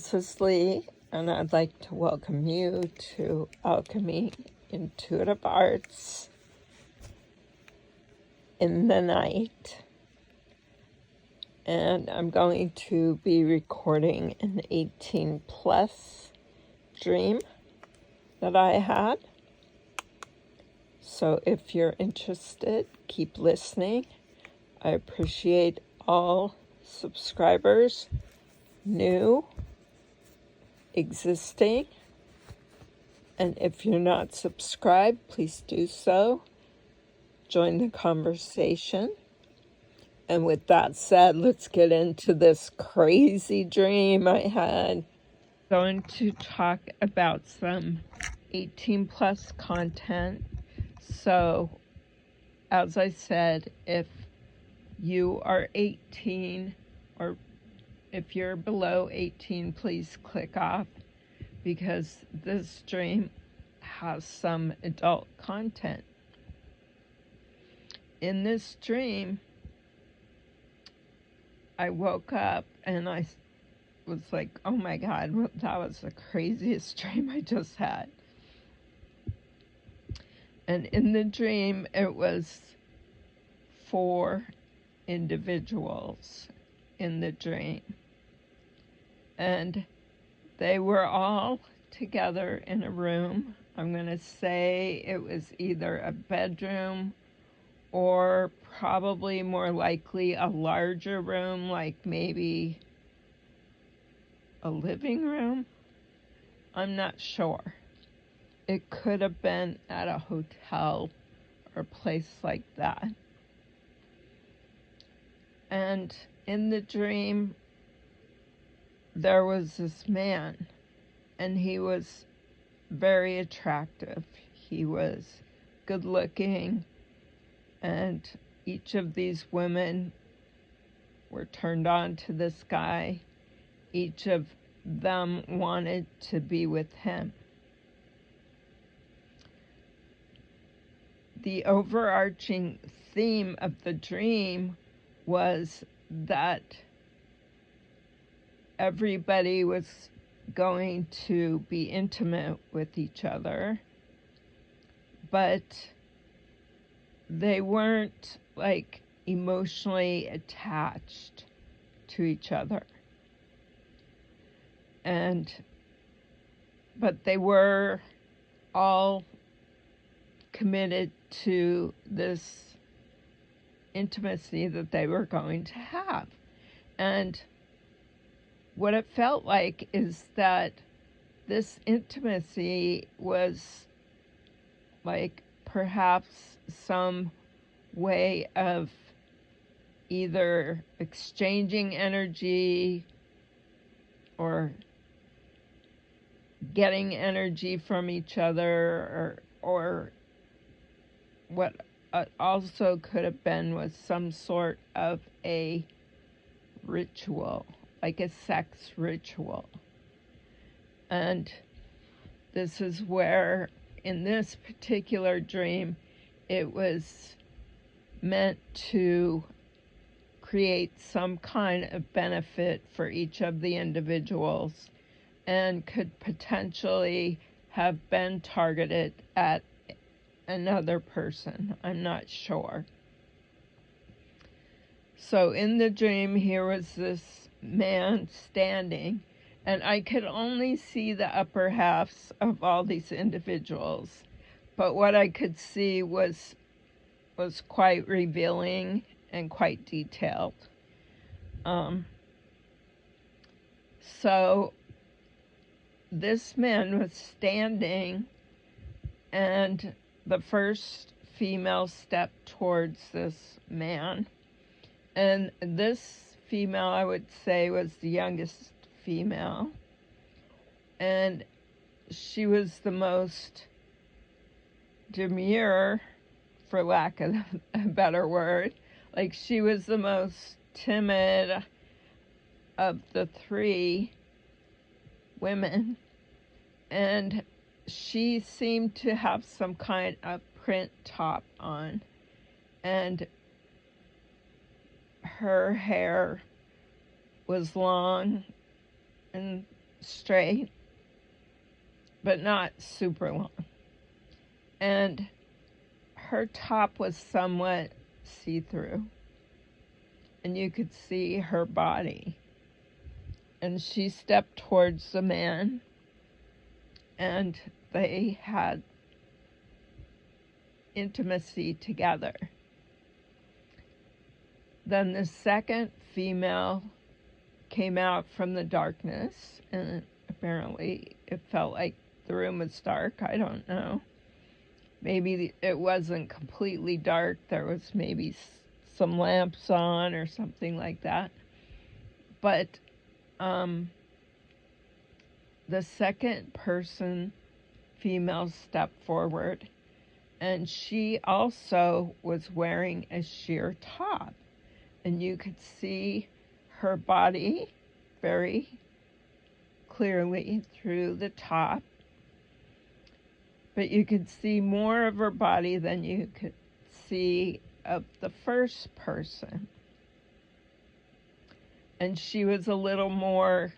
This is Leigh, and I'd like to welcome you to Alchemy Intuitive Arts in the Night. And I'm going to be recording an 18 plus dream that I had. So if you're interested, keep listening. I appreciate all subscribers, new, existing, and if you're not subscribed, please do so. Join the conversation. And with that said, let's get into this crazy dream I had. I'm going to talk about some 18 plus content. So, as I said, if you are 18 or if you're below 18, please click off, because this dream has some adult content. In this dream, I woke up and I was like, oh my God, that was the craziest dream I just had. And in the dream, it was 4 individuals in the dream. And they were all together in a room. I'm going to say it was either a bedroom or probably more likely a larger room, like maybe a living room. I'm not sure. It could have been at a hotel or a place like that. And in the dream, there was this man, and he was very attractive. He was good looking, and each of these women were turned on to this guy. Each of them wanted to be with him. The overarching theme of the dream was that everybody was going to be intimate with each other, but they weren't like emotionally attached to each other. But they were all committed to this intimacy that they were going to have. And what it felt like is that this intimacy was like perhaps some way of either exchanging energy or getting energy from each other, or what also could have been was some sort of a ritual, like a sex ritual. And this is where, in this particular dream, it was meant to create some kind of benefit for each of the individuals and could potentially have been targeted at another person. I'm not sure. So in the dream, here was this man standing, and I could only see the upper halves of all these individuals, but what I could see was quite revealing and quite detailed. So this man was standing, and the first female stepped towards this man, and this female, I would say, was the youngest female, and she was the most demure, for lack of a better word. Like, she was the most timid of the 3 women, and she seemed to have some kind of print top on, and her hair was long and straight, but not super long. And her top was somewhat see-through, and you could see her body. And she stepped towards the man, and they had intimacy together. Then the second female came out from the darkness, and apparently it felt like the room was dark. I don't know. Maybe it wasn't completely dark. There was maybe some lamps on or something like that. But the second person, female, stepped forward, and she also was wearing a sheer top. And you could see her body very clearly through the top. But you could see more of her body than you could see of the first person. And she was a little more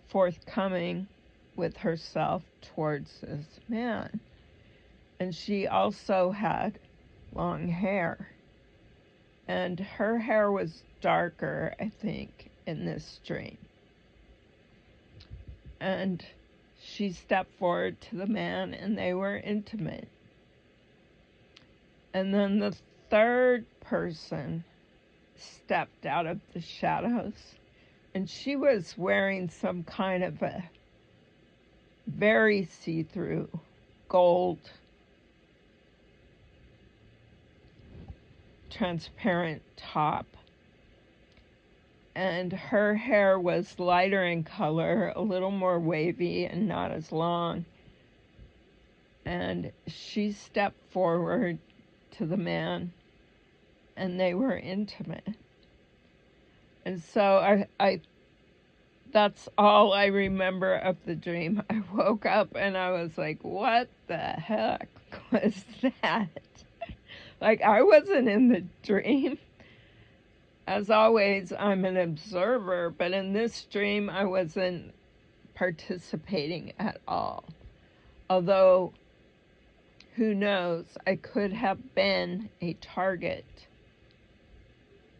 forthcoming with herself towards this man. And she also had long hair. And her hair was darker, I think, in this dream. And she stepped forward to the man, and they were intimate. And then the third person stepped out of the shadows, and she was wearing some kind of a very see-through gold transparent top, and her hair was lighter in color, a little more wavy and not as long. And she stepped forward to the man, and they were intimate. And so I that's all I remember of the dream. I woke up and I was like, what the heck was that? Like, I wasn't in the dream. As always, I'm an observer, but in this dream, I wasn't participating at all. Although, who knows, I could have been a target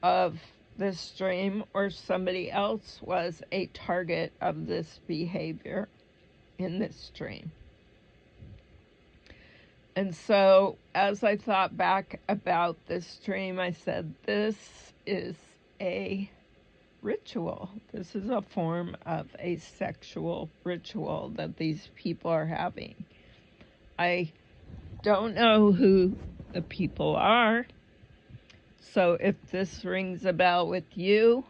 of this dream, or somebody else was a target of this behavior in this dream. And so, as I thought back about this dream, I said, this is a ritual. This is a form of a sexual ritual that these people are having. I don't know who the people are. So if this rings a bell with you,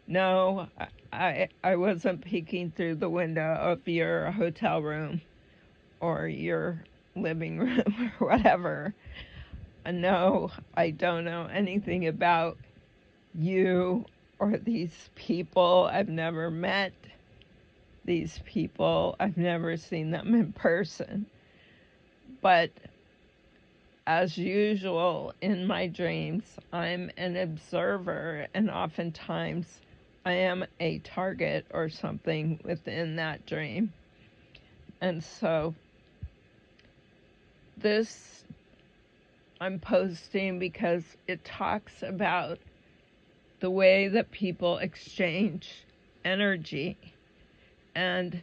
no, I wasn't peeking through the window of your hotel room or your living room or whatever. No, I don't know anything about you or these people. I've never met these people. I've never seen them in person. But as usual in my dreams, I'm an observer, and oftentimes I am a target or something within that dream. And so this I'm posting because it talks about the way that people exchange energy, and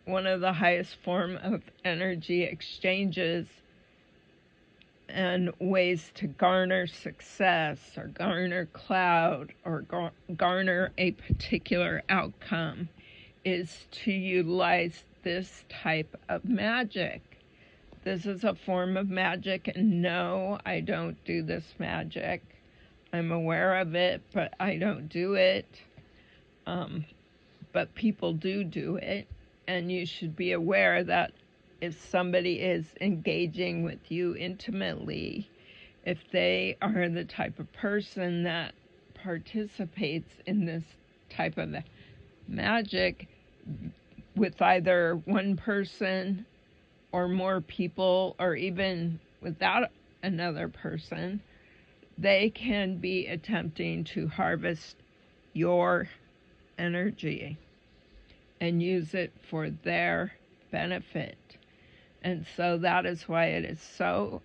one of the highest form of energy exchanges and ways to garner success or garner clout or garner a particular outcome is to utilize this type of magic. This is a form of magic, and no, I don't do this magic. I'm aware of it, but I don't do it. But people do it, and you should be aware that if somebody is engaging with you intimately, if they are the type of person that participates in this type of magic with either one person or more people, or even without another person, they can be attempting to harvest your energy. and use it for their benefit. And so that is why it is so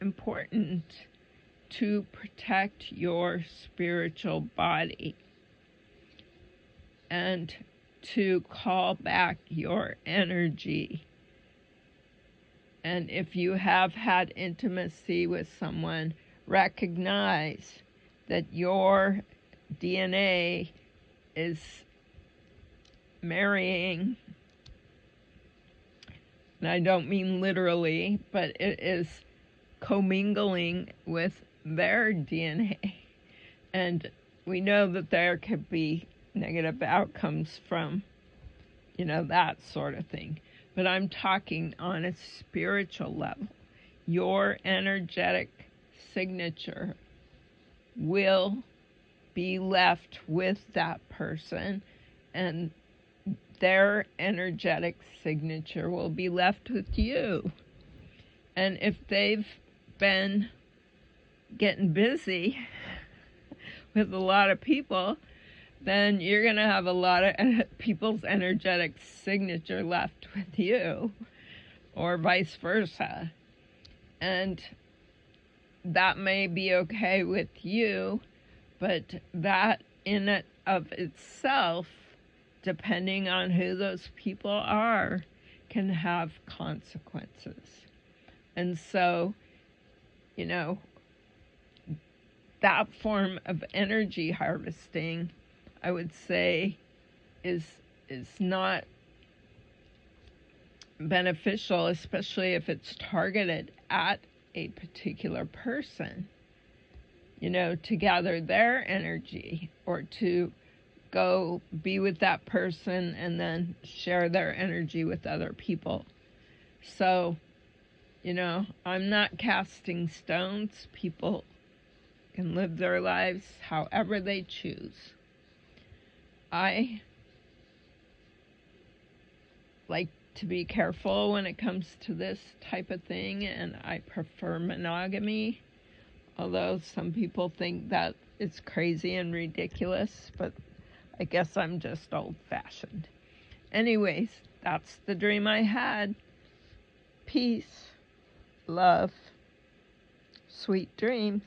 important to protect your spiritual body and to call back your energy. And if you have had intimacy with someone, recognize that your DNA is marrying, and I don't mean literally, but it is commingling with their DNA. And we know that there could be negative outcomes from, that sort of thing. But I'm talking on a spiritual level. Your energetic signature will be left with that person, and their energetic signature will be left with you. And if they've been getting busy with a lot of people, then you're going to have a lot of people's energetic signature left with you, or vice versa. And that may be okay with you, but that in and of itself, depending on who those people are, can have consequences. And so, that form of energy harvesting, I would say, is not beneficial, especially if it's targeted at a particular person, to gather their energy, or to go be with that person and then share their energy with other people. So, I'm not casting stones. People can live their lives however they choose. I like to be careful when it comes to this type of thing, and I prefer monogamy, although some people think that it's crazy and ridiculous, but I guess I'm just old-fashioned. Anyways, that's the dream I had. Peace, love, sweet dreams.